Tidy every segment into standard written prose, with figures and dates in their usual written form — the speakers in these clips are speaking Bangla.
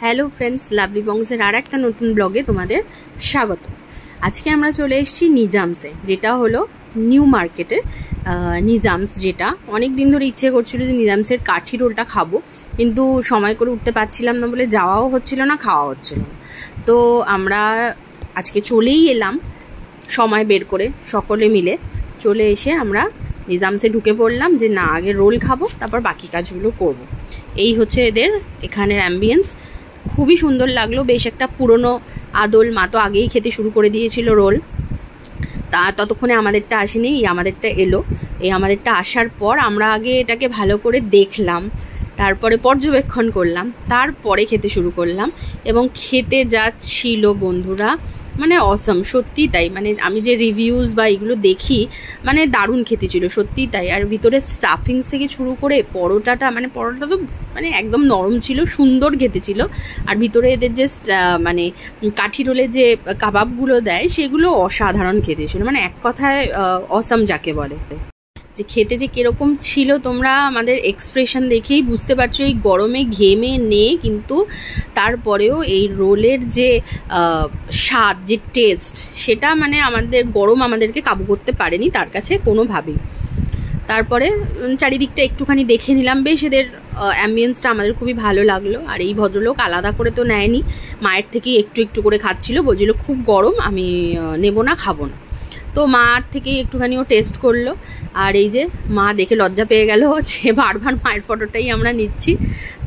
হ্যালো ফ্রেন্ডস, লাভলি বংসের আর একটা নতুন ব্লগে তোমাদের স্বাগত। আজকে আমরা চলে এসেছি নিজামসে, যেটা হলো নিউ মার্কেটে নিজামস। যেটা অনেক দিন ধরে ইচ্ছে করছিল যে নিজামসের কাঠি রোলটা খাবো, কিন্তু সময় করে উঠতে পারছিলাম না বলে যাওয়াও হচ্ছিল না, খাওয়া হচ্ছিল না। তো আমরা আজকে চলেই এলাম সময় বের করে, সকলে মিলে চলে এসে আমরা নিজামসে ঢুকে পড়লাম যে না, আগে রোল খাবো, তারপর বাকি কাজগুলো করব। এই হচ্ছে এদের এখানের অ্যাম্বিয়েন্স। খুবই সুন্দর লাগলো, বেশ একটা পুরনো আদল। মা তো আগেই খেতে শুরু করে দিয়েছিল রোল, তা ততক্ষণে আমাদেরটা আসেনি, এই আমাদেরটা এলো। এই আমাদেরটা আসার পর আমরা আগে এটাকে ভালো করে দেখলাম, তারপরে পর্যবেক্ষণ করলাম, তারপরে খেতে শুরু করলাম। এবং খেতে যা ছিল বন্ধুরা, মানে অসম, সত্যি তাই। মানে আমি যে রিভিউজ বা এগুলো দেখি, মানে দারুণ খেতে ছিল, সত্যি তাই। আর ভিতরে স্টাফিংস থেকে শুরু করে পরোটাটা, মানে পরোটা তো মানে একদম নরম ছিল, সুন্দর খেতে ছিল। আর ভিতরে এদের যে মানে কাঠি রোলে যে কাবাবগুলো দেয়, সেগুলো অসাধারণ খেতে ছিল, মানে এক কথায় অসম যাকে বলে। যে খেতে যে কীরকম ছিল তোমরা আমাদের এক্সপ্রেশন দেখেই বুঝতে পারছো। এই গরমে ঘেমে কিন্তু তারপরেও এই রোলের যে স্বাদ, যে টেস্ট, সেটা মানে আমাদের গরম আমাদেরকে কাবু করতে পারেনি তার কাছে কোনোভাবেই। তারপরে চারিদিকটা একটুখানি দেখে নিলাম, বেশ এদের অ্যাম্বিয়েন্সটা আমাদের খুবই ভালো লাগলো। আর এই ভদ্রলোক আলাদা করে তো নেয়নি, মায়ের থেকেই একটু একটু করে খাচ্ছিল, বলছিল খুব গরম, আমি নেবো না, খাবো না। তো মার থেকেই একটুখানিও টেস্ট করলো। আর এই যে মা দেখে লজ্জা পেয়ে গেল যে বারবার মায়ের ফটোটাই আমরা নিচ্ছি।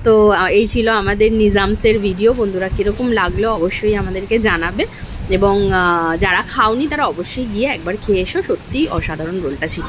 তো এই ছিল আমাদের নিজামসের ভিডিও। বন্ধুরা, কীরকম লাগলো অবশ্যই আমাদেরকে জানাবে, এবং যারা খাওনি তারা অবশ্যই গিয়ে একবার খেয়ে এসো, সত্যিই অসাধারণ রোলটা ছিল।